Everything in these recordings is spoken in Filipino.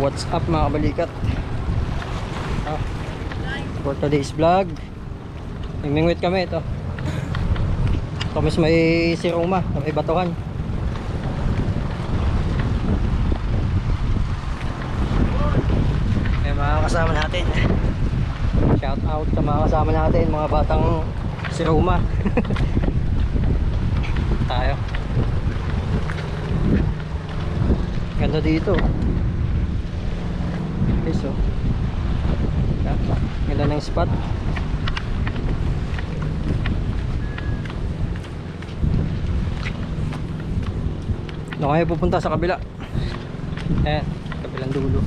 What's up mga kabalikat? For today's vlog, mimingwit kami ito. Tapos may siruma, may batuhan. May mga kasama natin. Shout out sa mga kasama natin, mga batang siruma. Tayo. Ganda dito. Okay, so ganda ng spot. Doon kayo pupunta sa kabila. Ayan, kabilang dulo.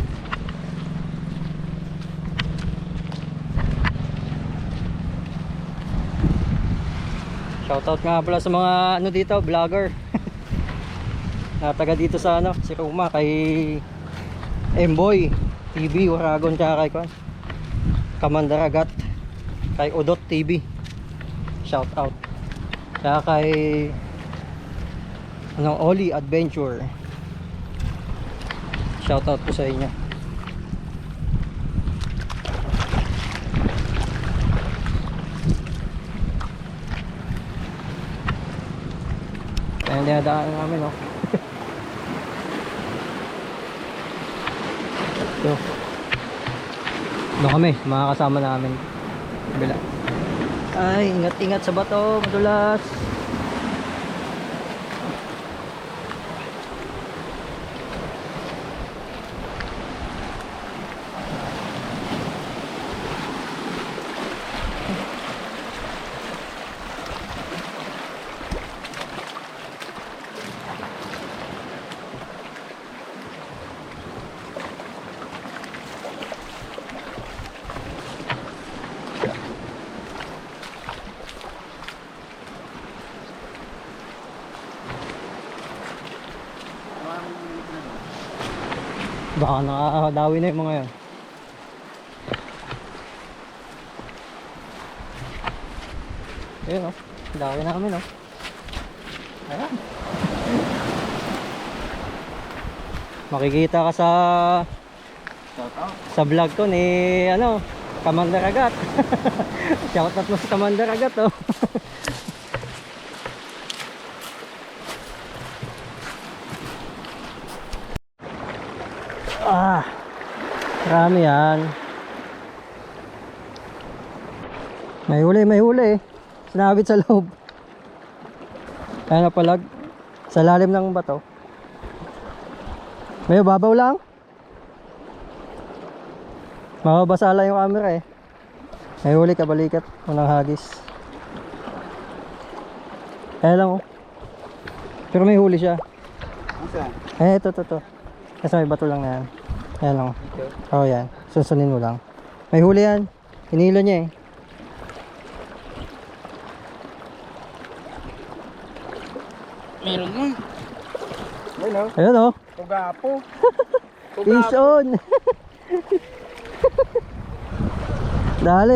Shoutout nga pala sa mga ano dito, vlogger. Na taga dito sa ano, si Roma, kay Emboy TV, Waragon, tsaka kay Kamandaragat, kay Odot TV. Shoutout. Tsaka kay Oli Adventure. Shoutout po sa inyo. Kaya dinadaan namin, no? So, doon kami, mga kasama namin. Bila. Ay, ingat-ingat sa bato, madulas. Baka nakakadawi na yung mga yan. Ayun, o, dawi namin, o. Ayan. Makikita ka sa vlog ko ni ano, Kamandaragat. Shoutout mo sa Kamandaragat, o. Marami yan. May huli. Sinabit sa loob. Kaya napalag sa lalim ng bato. May babaw lang. Mababasala yung camera eh. May huli, kabalikat. Unang hagis. Kaya lang, oh. Pero may huli siya. Ito. Kasi may bato lang na yan. Ayan lang. Oh, yan. Sunsunin mo lang. May huli yan. Hinilo niya eh. Meron mo. Ayun o. Tugapo. Fish on. Dali.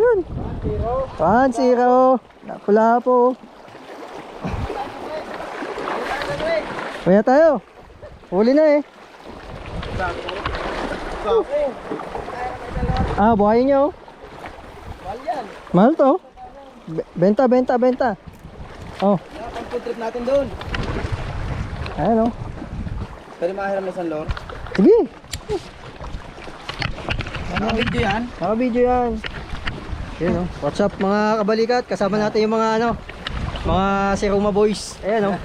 Yun. 1-0. Pula po. Kaya tayo. Huli na eh. Buhayin nyo. Mahal yan. Mahal to. Benta. Oh. Pag-food trip natin doon. Ayan, oh. Pwede makahiram na isang lor. Sige. Naka-video yan. Naka-video yan. Ayan, oh. What's up mga kabalikat? Kasama natin yung mga ano, mga Siruma boys. Ayan, oh.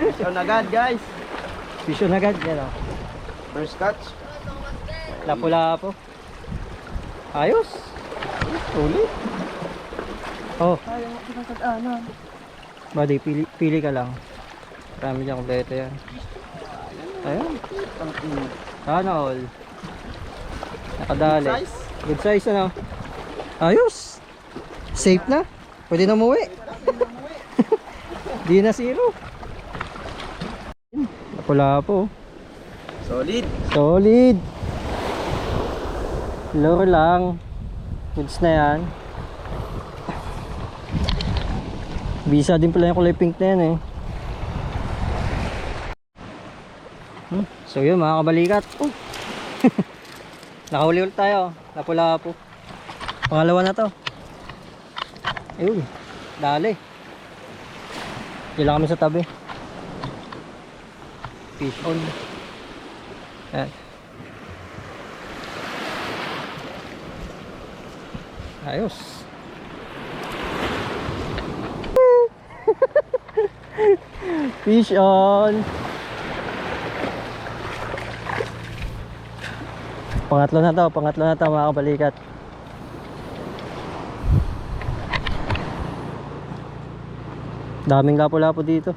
Vision agad guys. Vision agad. Ayan, oh. First catch. Lapula po. Ayos. Ulit. Oh. Sayang ako ng tag-anan. Buddy, pili ka lang. Marami dyan kompleto yan. Ayan. Sana all. Nakadali. Good size? Good size, ano? Ayos. Safe na. Pwede na umuwi. Di na zero. Napula po. Solid. Lure lang. Goods na yan. Bisa din pala yung kulay pink na yan eh. So yun mga kabalikat. Nakahuli ulit tayo. Lapu-lapu. Pangalawa na to. Ayun. Dali. Dila kami sa tabi. Fish on. Ayan. Ayos. Fish on. Pangatlo na to mga kabalikat. Daming lapo-lapo dito.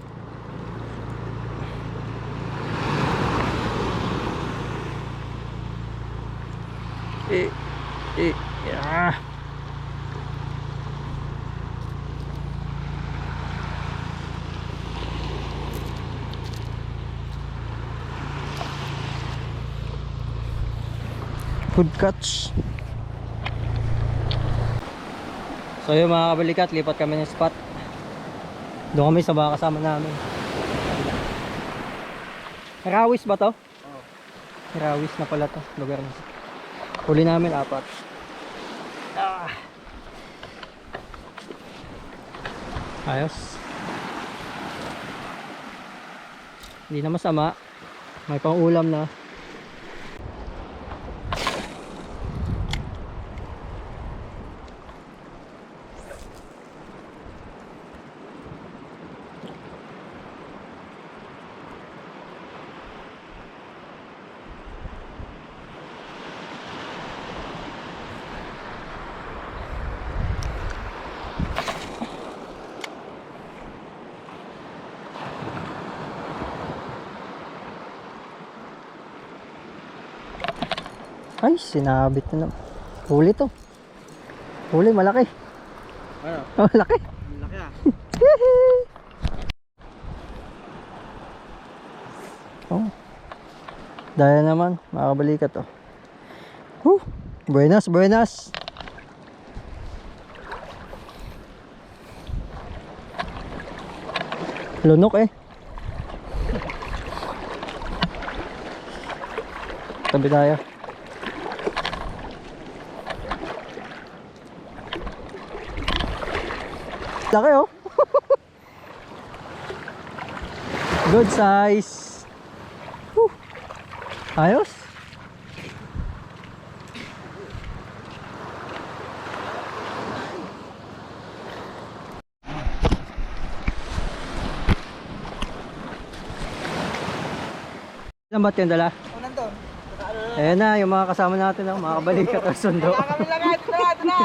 Yeah. Good catch. So yung mga kabalikat, lipat kami ng spot. Doon kami sa mga kasama namin. Rawis ba to? Oo. Rawis na pala to, lugar na. Huli namin 4. Ayos. Hindi na masama. May pang ulam na. Ay, sinabit na naman. Huli to. Huli, malaki. Ano? Oh, malaki. Laki ah. Oh. Daya naman, makabalikat to. Buenas, buenas. Lunok eh. Tabi tayo. Laki oh. Good size. Whew. Ayos. Ilan ba't yung dala? Nandun. Ayan na, yung mga kasama natin, mga kabalikat at sundo. Kami lang ito na.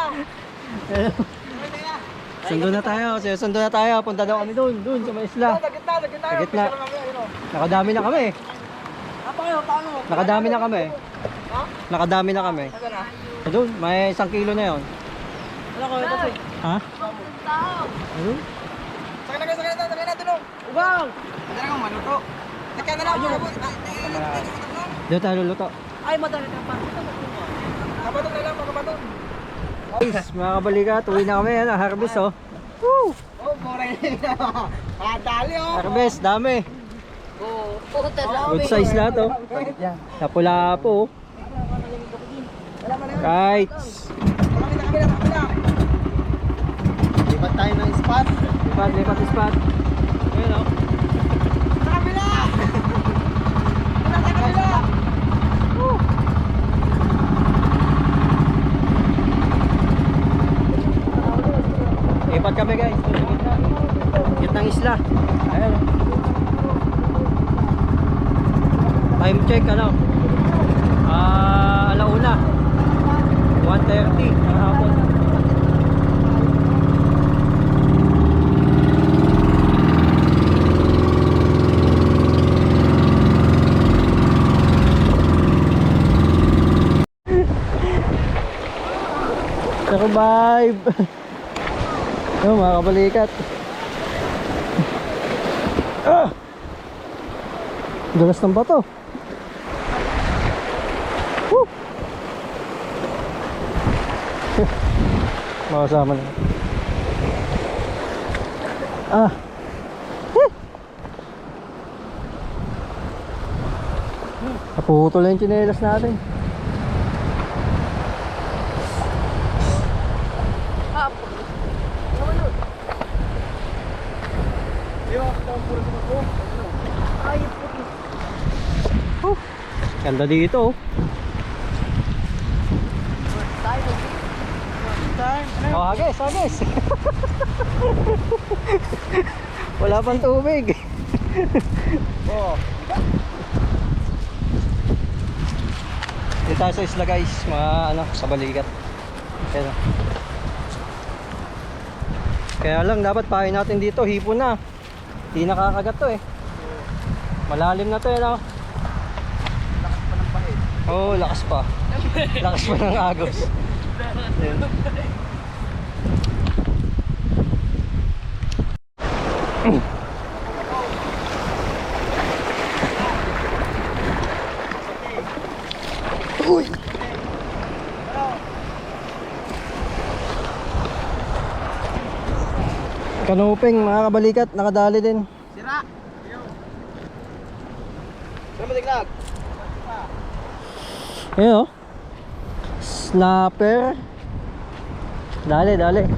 Sundo na tayo, sundo na tayo. Punta daw kami doon sa may isla. Sa gitna. Nakadami na kami. Nakadami na kami. Nakadami na kami. Doon, may 1 kilo na yon. Ha? Ayun. Sakay na tulong. Ubang! Hindi na kang manuto. Sakay na lang. Doon tayo luluto. Ay, madali ka pa. Kabaton na lang, kabaton. Guys, mga kabalikat, uwi na kami. Harvest oh. Woo! Oh, boray na. Dali oh. Harvest, dami. Good size lahat oh. Lapu-lapu oh. Right. Lipat tayo ng spot. Lipat spot. Ayun oh. Sa kabila! Sa kabila! Lipat kami guys. Gitnang isla. Ayun oh. Time check ano? Alauna. 1:30 ng hapon. Survive. Yung mga kabalikat. Dulas ng bato. Woo! Makasama na. Putol na yung tsinelas natin. Ganda dito oh. Oh, agis, agis. Wala pang tubig. Oh. Dito tayo sa isla guys, mga ano, sa balikat. Ayan. Kaya lang dapat pahay natin dito, hipon na. Hindi nakakagat to eh. Malalim na to eh, no? Lakas pa ng pahit. Oo, oh, lakas pa. Lakas pa ng agos. Ayan. Uy! Kanuping mga kabalikat, nakadali din. Sira. Sira matiglag. Ayan oh. Snapper. Dali, dali.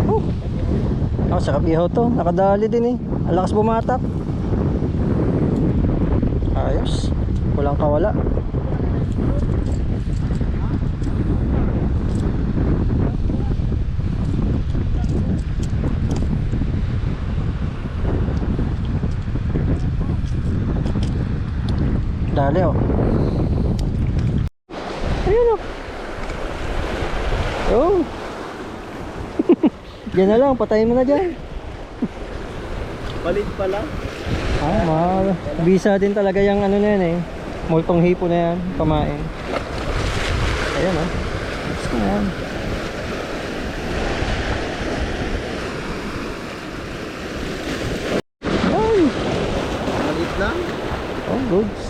Oh, sarap ihaw to. Nakadali din eh. Ang lakas bumatak. Ayos. Walang kawala. Dali oh. Ayun oh. Oh. Diyan na lang, patayin mo na dyan. Balit pala. Bisa din talaga yung ano na yan eh. Multong hipo na yan, pamain. Ayan oh. Gusto na yan. Ay! Balit lang. Oh, goods.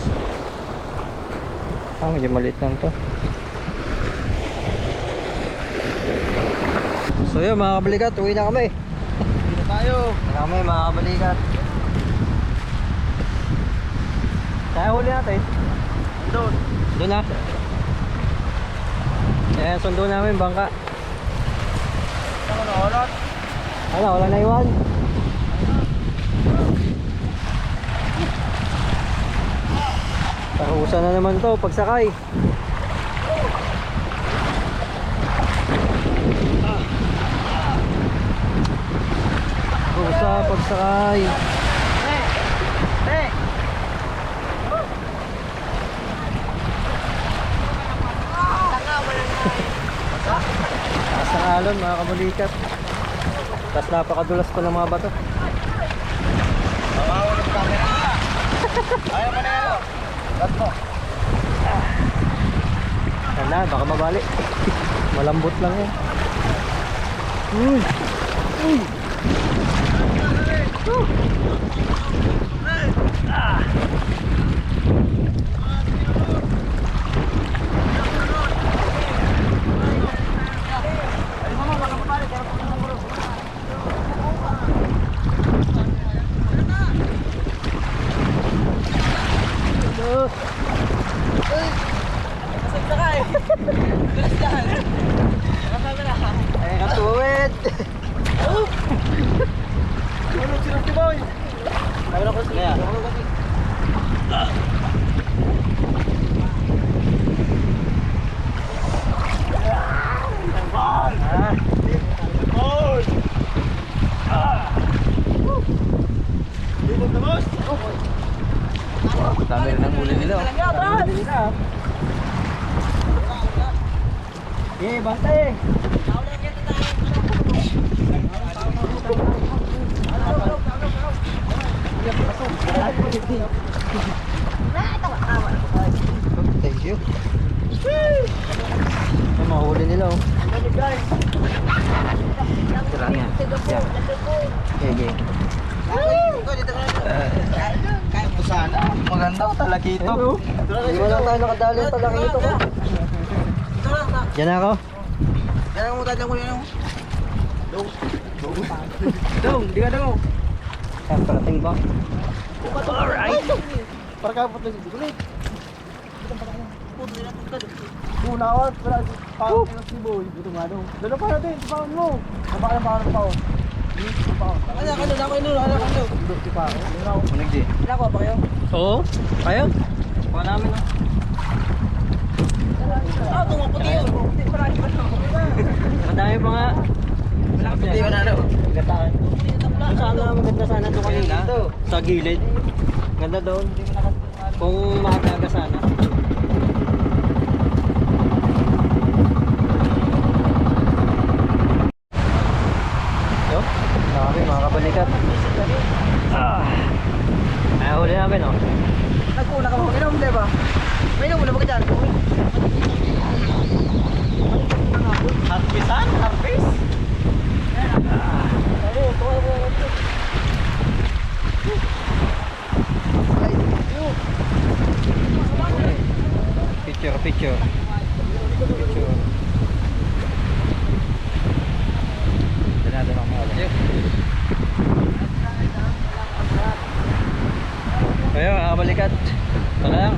Medyo maliit lang to. So yun mga kabalikat, uwi na kami. Dito tayo. Uwi na kami mga kabalikat. Kaya huli natin. Doon. Doon na. Kaya sundo namin bangka. Saan na oras? Ano, wala na iwan. Parusa na naman to pagsakay. Parusa pagsakay. Taas ng alon mga kabulikat. Tapos napakadulas pa ng mga bato. Mawawala ng camera. Ayaw pa na yan. Cut mo. Wala, baka mabali. Malambot lang yan. Uy! Uy! Ay, katuwid! Tulog sila si Boy. Sabi na ko siya. Boy! Libog na boss. Dami rin ang huli nila. Huli nila. Eh, bante! Thank you. Ay, mahuli nila oh. Tira niya. Yeah. Okay. Kaya po sana. Maganda ko talaga ito. Hindi mo lang tayo nakadali sa laki ito ko. Diyan na ako. Diyan mo tayo kunin mo. Dong. Dong, di ka dong. Parating ba? Alright. Para ka po tayo. Puto nila tungkad. Unawan, wala paon ng si Boy. Gutom nga daw. Dala pa natin, paon mo. Nabaka ng paon ng paon. Paon. Ano, dako ino, ano. Dudok si paon. Unaw. Unig di. Nako ba kayo? Oo. Kayo? Kuha namin no. Ah, tungo puti yun. Puti parang pa na. Madami pa nga. Puti ka na ano. Gataan. Sana maganda sana ito kanina. Sa gilid. Ganda doon. Kung makagaga sana. Yo, dami mga kabalikat. Ay, huli namin oh. Nagkuna ka mo, inom, di ba? May inom muna ba ka dyan? Harpisan? Harpis? Picture. Picture. Dinado ng mga. Kaya mga kabalikat. Ito na lang.